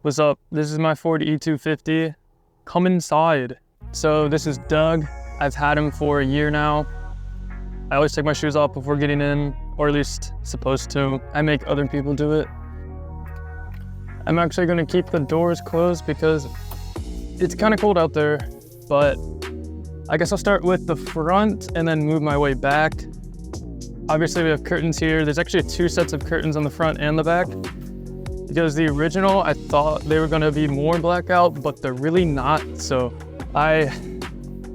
What's up? This is my Ford E250. Come inside. So this is Doug. I've had him for a year now. I always take my shoes off before getting in, or at least supposed to. I make other people do it. I'm actually gonna keep the doors closed because it's kind of cold out there, but I guess I'll start with the front and then move my way back. Obviously we have curtains here. There's actually 2 sets of curtains on the front and the back. Because the original, I thought they were gonna be more blackout, but they're really not. So I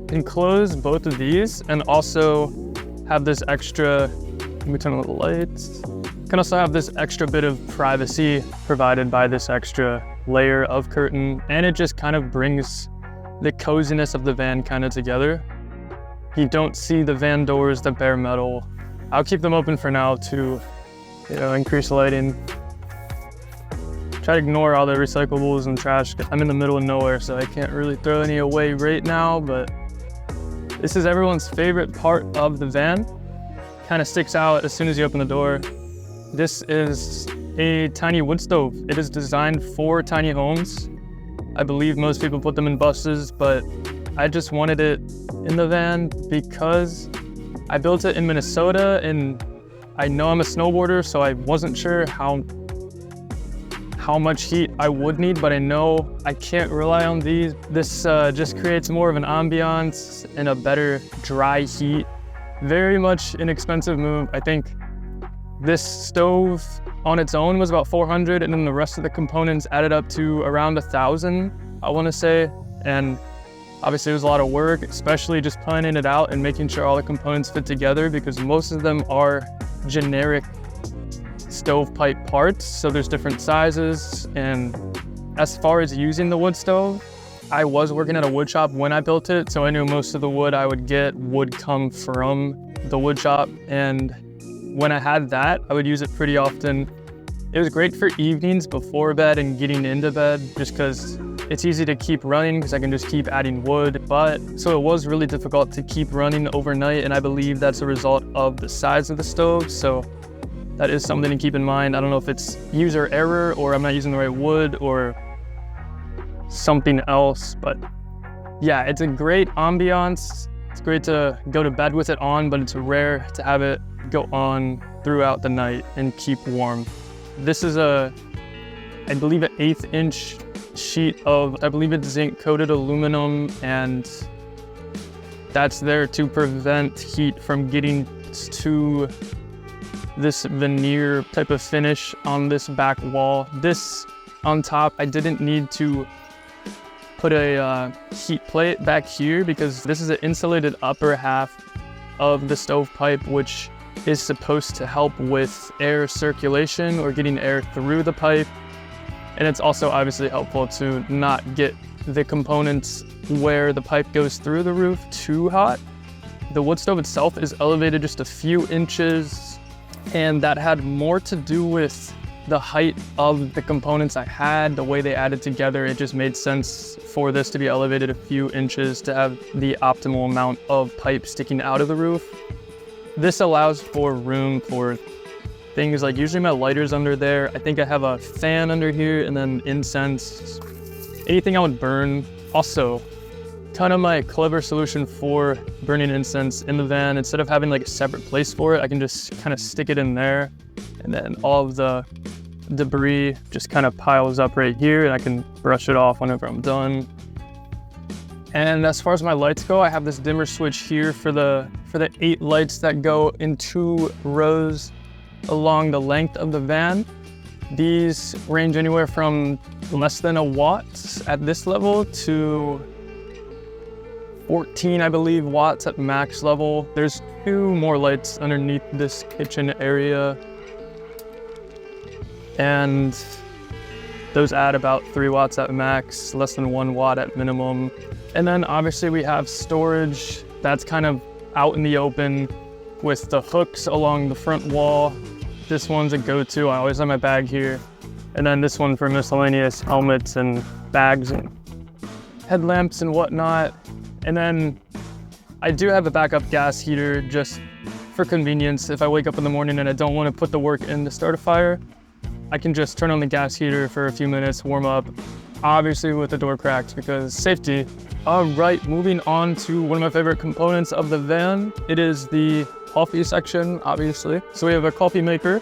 can close both of these and also have this extra, let me turn on the lights. Can also have this extra bit of privacy provided by this extra layer of curtain. And it just kind of brings the coziness of the van kind of together. You don't see the van doors, the bare metal. I'll keep them open for now to, increase lighting. Try to ignore all the recyclables and trash. I'm in the middle of nowhere, so I can't really throw any away right now, but this is everyone's favorite part of the van. Kind of sticks out as soon as you open the door. This is a tiny wood stove. It is designed for tiny homes. I believe most people put them in buses, but I just wanted it in the van because I built it in Minnesota, and I know I'm a snowboarder, so I wasn't sure how much heat I would need, but I know I can't rely on these. This just creates more of an ambiance and a better dry heat. Very much an expensive move. I think this stove on its own was about $400, and then the rest of the components added up to around $1,000, I want to say. And obviously it was a lot of work, especially just planning it out and making sure all the components fit together, because most of them are generic stovepipe parts, so there's different sizes. And as far as using the wood stove, I was working at a wood shop when I built it, so I knew most of the wood I would get would come from the wood shop. And when I had that, I would use it pretty often. It was great for evenings before bed and getting into bed, just because it's easy to keep running because I can just keep adding wood. But so it was really difficult to keep running overnight, and I believe that's a result of the size of the stove. So that is something to keep in mind. I don't know if it's user error or I'm not using the right wood or something else, but yeah, it's a great ambiance. It's great to go to bed with it on, but it's rare to have it go on throughout the night and keep warm. This is I believe an 1/8 inch sheet of, I believe it's zinc coated aluminum, and that's there to prevent heat from getting to this veneer type of finish on this back wall. This on top, I didn't need to put a heat plate back here because this is an insulated upper half of the stovepipe, which is supposed to help with air circulation or getting air through the pipe. And it's also obviously helpful to not get the components where the pipe goes through the roof too hot. The wood stove itself is elevated just a few inches, and that had more to do with the height of the components I had, the way they added together. It just made sense for this to be elevated a few inches to have the optimal amount of pipe sticking out of the roof. This allows for room for things like, usually my lighter's under there. I think I have a fan under here, and then incense, anything I would burn. Also, kind of my clever solution for burning incense in the van. Instead of having like a separate place for it, I can just kind of stick it in there, and then all of the debris just kind of piles up right here, and I can brush it off whenever I'm done. And as far as my lights go, I have this dimmer switch here for the 8 lights that go in 2 rows along the length of the van. These range anywhere from less than a watt at this level to 14, I believe, watts at max level. There's 2 more lights underneath this kitchen area, and those add about 3 watts at max, less than 1 watt at minimum. And then obviously we have storage that's kind of out in the open with the hooks along the front wall. This one's a go-to. I always have my bag here. And then this one for miscellaneous helmets and bags and headlamps and whatnot. And then I do have a backup gas heater just for convenience if I wake up in the morning and I don't want to put the work in to start a fire. I can just turn on the gas heater for a few minutes, warm up, obviously with the door cracked because safety. All right, moving on to one of my favorite components of the van. It is the coffee section, obviously. So we have a coffee maker,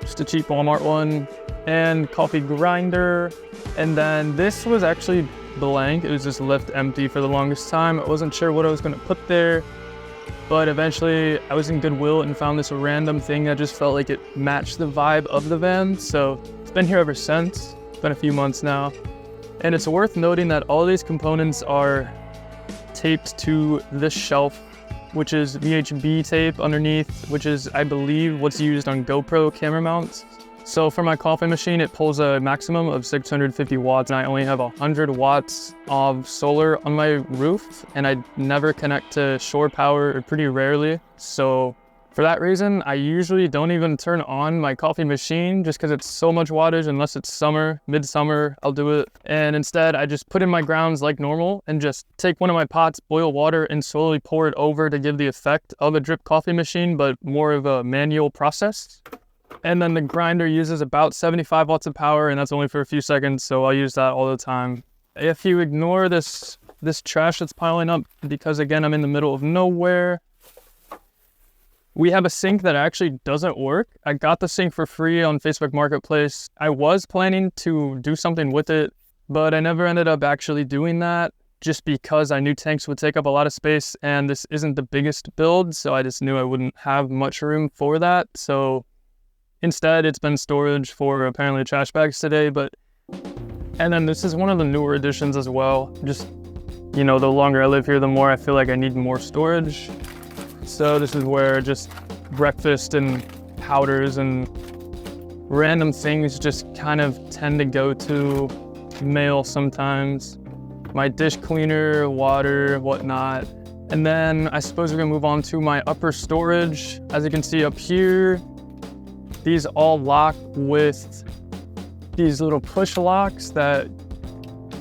just a cheap Walmart one, and coffee grinder. And then this was actually blank. It was just left empty for the longest time. I wasn't sure what I was gonna put there, but eventually I was in Goodwill and found this random thing that just felt like it matched the vibe of the van. So it's been here ever since. It's been a few months now. And it's worth noting that all these components are taped to this shelf, which is VHB tape underneath, which is, I believe, what's used on GoPro camera mounts. So for my coffee machine, it pulls a maximum of 650 watts, and I only have 100 watts of solar on my roof, and I never connect to shore power, or pretty rarely. So for that reason, I usually don't even turn on my coffee machine just because it's so much wattage. Unless it's summer, midsummer, I'll do it. And instead, I just put in my grounds like normal and just take one of my pots, boil water, and slowly pour it over to give the effect of a drip coffee machine, but more of a manual process. And then the grinder uses about 75 watts of power, and that's only for a few seconds, so I'll use that all the time. If you ignore this trash that's piling up, because again, I'm in the middle of nowhere, we have a sink that actually doesn't work. I got the sink for free on Facebook Marketplace. I was planning to do something with it, but I never ended up actually doing that just because I knew tanks would take up a lot of space, and this isn't the biggest build, so I just knew I wouldn't have much room for that. So instead, it's been storage for apparently trash bags today, and then this is one of the newer additions as well. Just, you know, the longer I live here, the more I feel like I need more storage. So this is where just breakfast and powders and random things just kind of tend to go to. Mail sometimes, my dish cleaner, water, whatnot. And then I suppose we're gonna move on to my upper storage. As you can see up here, these all lock with these little push locks that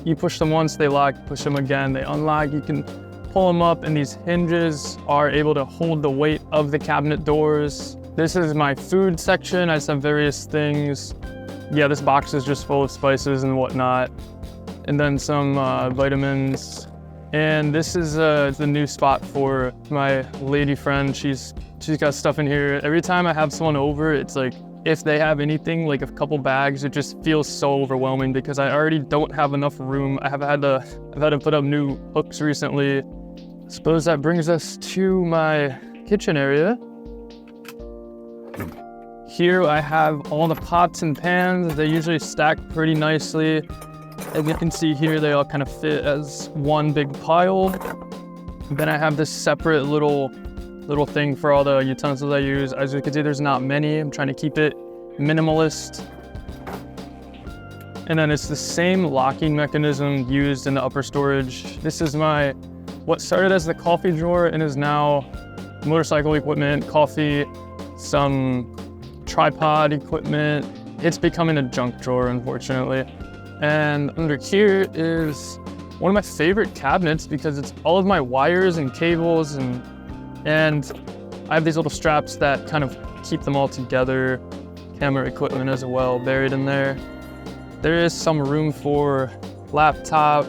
you push them once, they lock, push them again, they unlock. You can pull them up, and these hinges are able to hold the weight of the cabinet doors. This is my food section. I just have various things. Yeah, this box is just full of spices and whatnot. And then some vitamins. And this is the new spot for my lady friend. She's got stuff in here. Every time I have someone over, it's like, if they have anything, like a couple bags, it just feels so overwhelming because I already don't have enough room. I've had to put up new hooks recently. I suppose that brings us to my kitchen area. Here I have all the pots and pans. They usually stack pretty nicely. As you can see here, they all kind of fit as one big pile. Then I have this separate little thing for all the utensils I use. As you can see, there's not many. I'm trying to keep it minimalist. And then it's the same locking mechanism used in the upper storage. This is what started as the coffee drawer and is now motorcycle equipment, coffee, some tripod equipment. It's becoming a junk drawer, unfortunately. And under here is one of my favorite cabinets because it's all of my wires and cables, and I have these little straps that kind of keep them all together. Camera equipment as well buried in there. There is some room for laptop,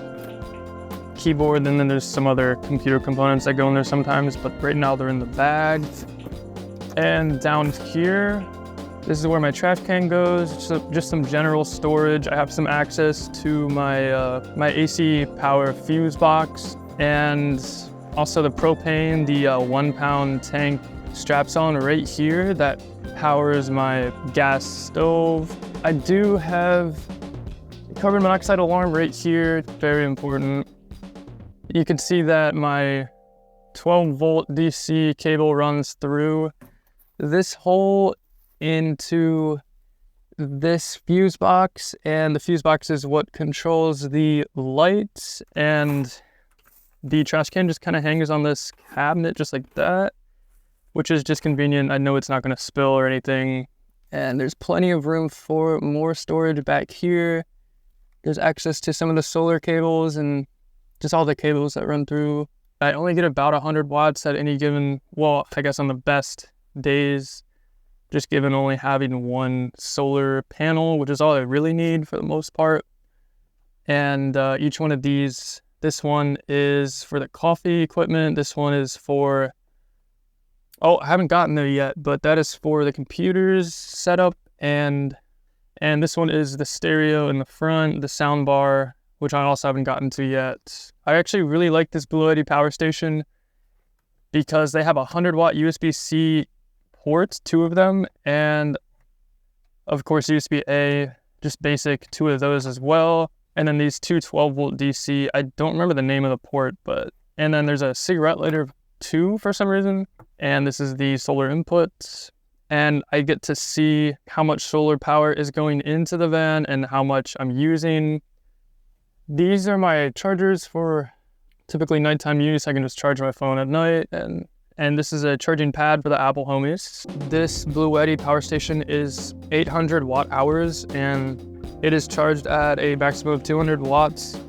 keyboard, and then there's some other computer components that go in there sometimes, but right now they're in the bag. And down here, this is where my trash can goes, so just some general storage. I have some access to my AC power fuse box, and also the propane, the 1 pound tank straps on right here that powers my gas stove. I do have a carbon monoxide alarm right here, very important. You can see that my 12-volt DC cable runs through this hole into this fuse box, and the fuse box is what controls the lights, and the trash can just kind of hangs on this cabinet just like that, which is just convenient. I know it's not going to spill or anything, and there's plenty of room for more storage back here. There's access to some of the solar cables and just all the cables that run through. I only get about 100 watts at any given, well, I guess on the best days. just given only having one solar panel, which is all I really need for the most part. And each one of these, this one is for the coffee equipment. This one is for, oh, I haven't gotten there yet, but that is for the computer's setup. And this one is the stereo in the front, the sound bar, which I also haven't gotten to yet. I actually really like this Bluetti power station because they have a 100-watt USB-C ports, 2 of them, and of course USB-A, just basic, 2 of those as well. And then these 2 12-volt DC, I don't remember the name of the port, and then there's a cigarette lighter 2 for some reason, and this is the solar input. And I get to see how much solar power is going into the van and how much I'm using. These are my chargers for typically nighttime use. I can just charge my phone at night, and this is a charging pad for the Apple homies. This Bluetti power station is 800 watt hours, and it is charged at a maximum of 200 watts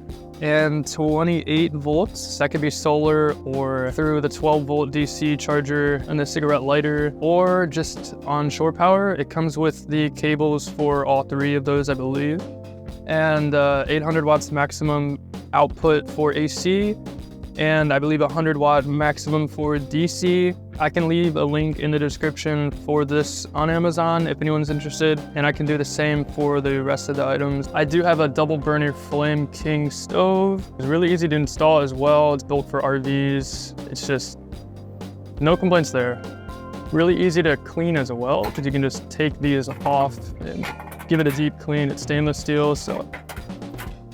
and 28 volts. That could be solar or through the 12-volt DC charger and the cigarette lighter, or just on shore power. It comes with the cables for all 3 of those, I believe. And 800 watts maximum output for AC, and I believe 100 watt maximum for DC. I can leave a link in the description for this on Amazon if anyone's interested, and I can do the same for the rest of the items. I do have a double burner Flame King stove. It's really easy to install as well. It's built for RVs. It's just no complaints there. Really easy to clean as well, because you can just take these off and give it a deep clean. It's stainless steel, so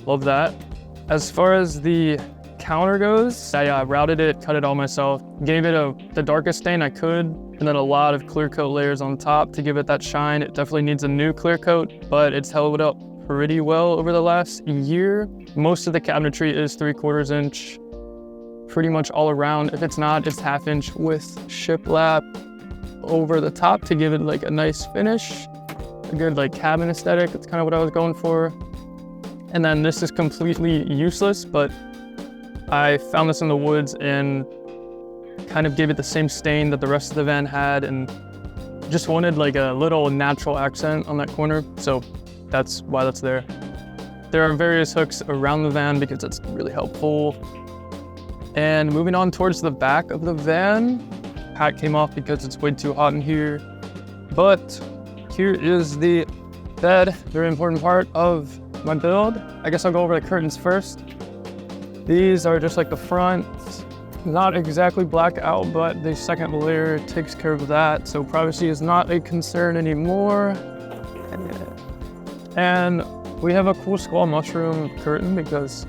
love that. As far as the counter goes, I routed it, cut it all myself, gave it the darkest stain I could, and then a lot of clear coat layers on top to give it that shine. It definitely needs a new clear coat, but it's held up pretty well over the last year. Most of the cabinetry is 3/4 inch, pretty much all around. If it's not, it's 1/2 inch with shiplap over the top to give it like a nice finish, a good like cabin aesthetic. That's kind of what I was going for. And then this is completely useless, but I found this in the woods and kind of gave it the same stain that the rest of the van had, and just wanted like a little natural accent on that corner. So that's why that's there. There are various hooks around the van because that's really helpful. And moving on towards the back of the van, hat came off because it's way too hot in here. But here is the bed, very important part of my build. I guess I'll go over the curtains first. These are just like the front, not exactly black out, but the second layer takes care of that. So privacy is not a concern anymore. And we have a cool squall mushroom curtain because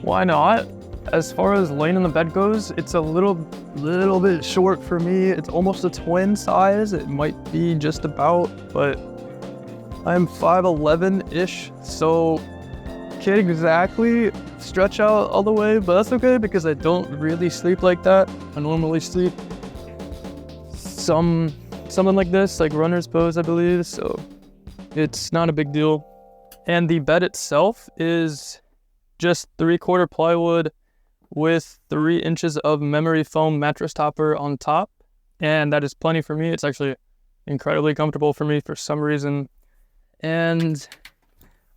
why not? As far as lane in the bed goes, it's a little bit short for me. It's almost a twin size. It might be just about, but I'm 5'11"-ish, so can't exactly stretch out all the way, but that's okay because I don't really sleep like that. I normally sleep something like this, like runner's pose, I believe, so it's not a big deal. And the bed itself is just 3/4 plywood with 3 inches of memory foam mattress topper on top, and that is plenty for me. It's actually incredibly comfortable for me for some reason. And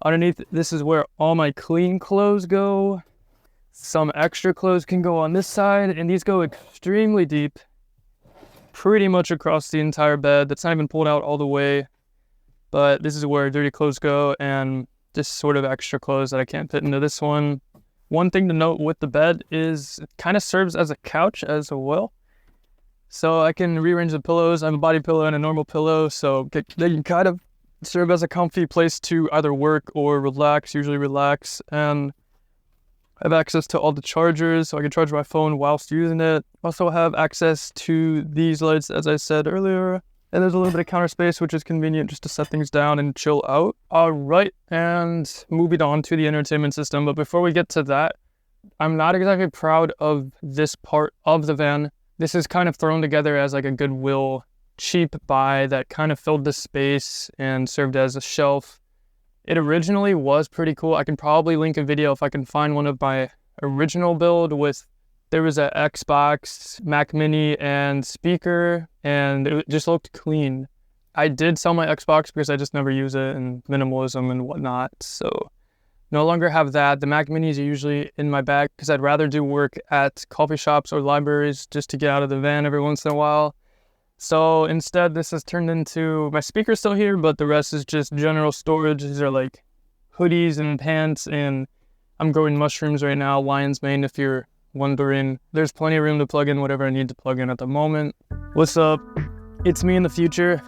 underneath, this is where all my clean clothes go. Some extra clothes can go on this side, and these go extremely deep, pretty much across the entire bed. That's not even pulled out all the way, but this is where dirty clothes go, and just sort of extra clothes that I can't fit into this one. One thing to note with the bed is it kind of serves as a couch as well. So I can rearrange the pillows. I have a body pillow and a normal pillow, so they can kind of serve as a comfy place to either work or relax, usually relax. And I have access to all the chargers, so I can charge my phone whilst using it. Also have access to these lights, as I said earlier. And there's a little bit of counter space, which is convenient just to set things down and chill out. All right, and moving on to the entertainment system. But before we get to that, I'm not exactly proud of this part of the van. This is kind of thrown together as like a Goodwill cheap buy that kind of filled the space and served as a shelf. It originally was pretty cool. I can probably link a video if I can find one of my original build with, there was a Xbox, Mac Mini, and speaker, and it just looked clean. I did sell my Xbox because I just never use it and minimalism and whatnot. So no longer have that. The Mac Minis are usually in my bag because I'd rather do work at coffee shops or libraries just to get out of the van every once in a while. So instead, this has turned into, my speaker's still here, but the rest is just general storage. These are like hoodies and pants, and I'm growing mushrooms right now, lion's mane if you're wondering. There's plenty of room to plug in whatever I need to plug in at the moment. What's up? It's me in the future.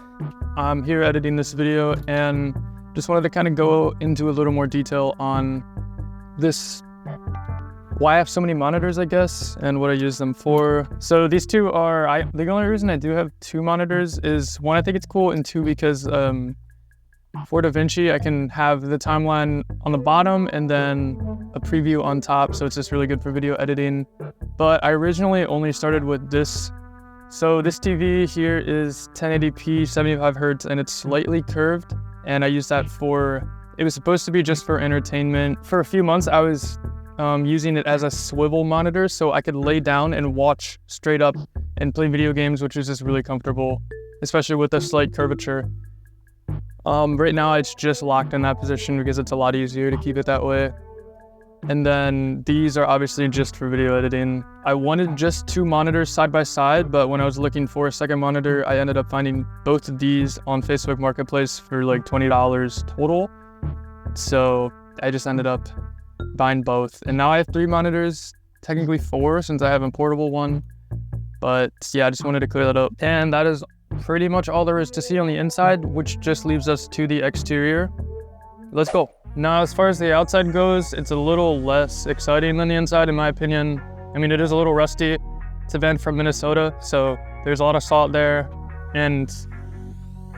I'm here editing this video and just wanted to kind of go into a little more detail on this, why I have so many monitors, I guess, and what I use them for. So these two are, the only reason I do have two monitors is one, I think it's cool, and two, because for DaVinci, I can have the timeline on the bottom and then a preview on top. So it's just really good for video editing. But I originally only started with this. So this TV here is 1080p, 75 Hertz, and it's slightly curved. And I use that for, it was supposed to be just for entertainment. For a few months, I was using it as a swivel monitor so I could lay down and watch straight up and play video games, which is just really comfortable, especially with a slight curvature. Right now it's just locked in that position because it's a lot easier to keep it that way. And then these are obviously just for video editing. I wanted just two monitors side by side, but when I was looking for a second monitor, I ended up finding both of these on Facebook Marketplace for like $20 total. So I just ended up buying both. And now I have three monitors, technically four since I have a portable one. But yeah, I just wanted to clear that up. And that is pretty much all there is to see on the inside, which just leaves us to the exterior. Let's go. Now, as far as the outside goes, it's a little less exciting than the inside, in my opinion. I mean, it is a little rusty. It's a van from Minnesota, so there's a lot of salt there. And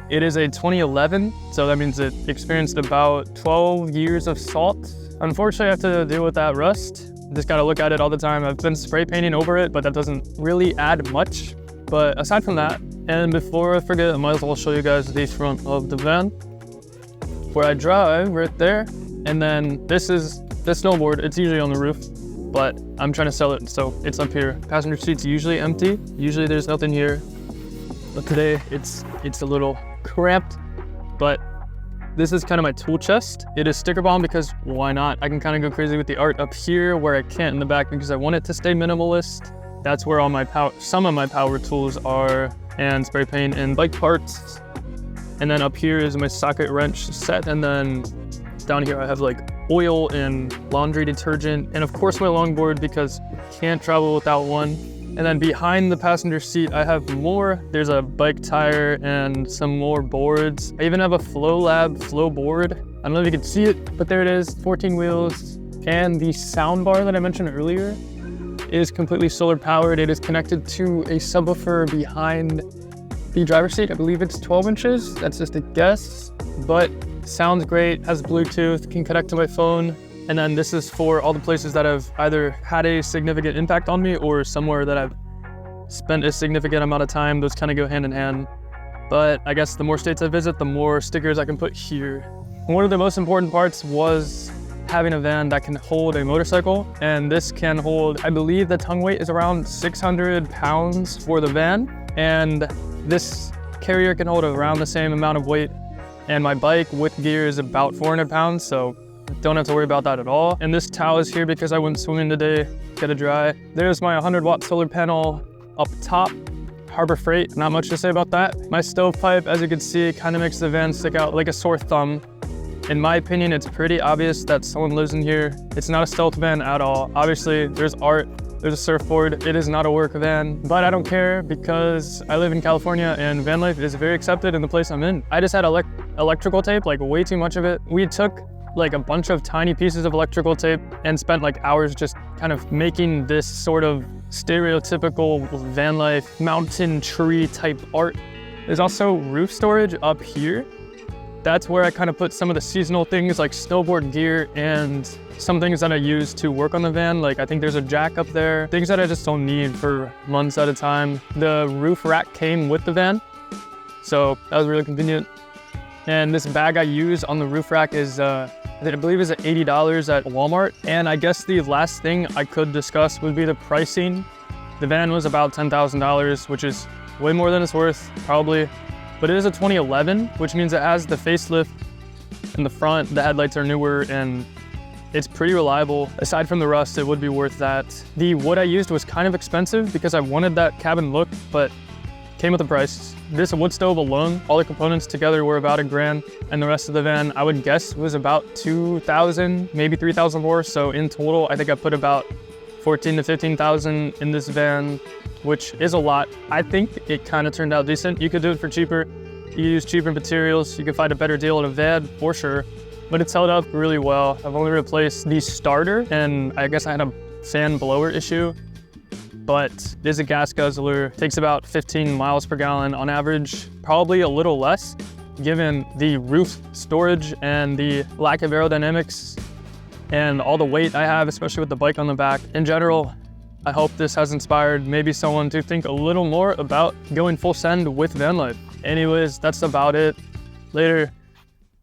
it is a 2011, so that means it experienced about 12 years of salt. Unfortunately, I have to deal with that rust. Just gotta look at it all the time. I've been spray painting over it, but that doesn't really add much. But aside from that, and before I forget, I might as well show you guys the front of the van, where I drive right there. And then this is the snowboard. It's usually on the roof, but I'm trying to sell it, so it's up here. Passenger seat's usually empty. Usually there's nothing here, but today it's a little cramped. But this is kind of my tool chest. It is sticker bound because why not? I can kind of go crazy with the art up here where I can't in the back because I want it to stay minimalist. That's where all my some of my power tools are, and spray paint and bike parts. And then up here is my socket wrench set. And then down here I have like oil and laundry detergent. And of course my longboard because can't travel without one. And then behind the passenger seat, I have more. There's a bike tire and some more boards. I even have a FlowLab flow board. I don't know if you can see it, but there it is, 14 wheels. And the sound bar that I mentioned earlier is completely solar powered. It is connected to a subwoofer behind the driver's seat. I believe it's 12 inches. That's just a guess, but sounds great, has Bluetooth, can connect to my phone. And then this is for all the places that have either had a significant impact on me or somewhere that I've spent a significant amount of time. Those kind of go hand in hand. But I guess the more states I visit, the more stickers I can put here. One of the most important parts was having a van that can hold a motorcycle. And this can hold, I believe the tongue weight is around 600 pounds for the van. And this carrier can hold around the same amount of weight. And my bike with gear is about 400 pounds, so don't have to worry about that at all. And this towel is here because I went swimming today, get it dry. There's my 100-watt solar panel up top, Harbor Freight, not much to say about that. My stovepipe, as you can see, kind of makes the van stick out like a sore thumb. In my opinion, it's pretty obvious that someone lives in here. It's not a stealth van at all. Obviously, there's art. There's a surfboard. It is not a work van, but I don't care because I live in California and van life is very accepted in the place I'm in. I just had electrical tape, like way too much of it. We took like a bunch of tiny pieces of electrical tape and spent like hours just kind of making this sort of stereotypical van life mountain tree type art. There's also roof storage up here. That's where I kind of put some of the seasonal things like snowboard gear and some things that I use to work on the van. Like I think there's a jack up there, things that I just don't need for months at a time. The roof rack came with the van, so that was really convenient. And this bag I use on the roof rack is, I believe is $80 at Walmart. And I guess the last thing I could discuss would be the pricing. The van was about $10,000, which is way more than it's worth, probably. but it is a 2011, which means it has the facelift in the front, the headlights are newer, and it's pretty reliable. Aside from the rust, it would be worth that. The wood I used was kind of expensive because I wanted that cabin look, but came with a price. This wood stove alone, all the components together were about $1,000, and the rest of the van, I would guess, was about 2,000, maybe 3,000 more. So in total, I think I put about 14 to 15,000 in this van, which is a lot. I think it kind of turned out decent. You could do it for cheaper. You use cheaper materials. You could find a better deal at a van for sure, but it's held up really well. I've only replaced the starter, and I guess I had a fan blower issue, but it is a gas guzzler. Takes about 15 miles per gallon on average, probably a little less given the roof storage and the lack of aerodynamics and all the weight I have, especially with the bike on the back. In general, I hope this has inspired maybe someone to think a little more about going full send with van life. Anyways, that's about it. Later.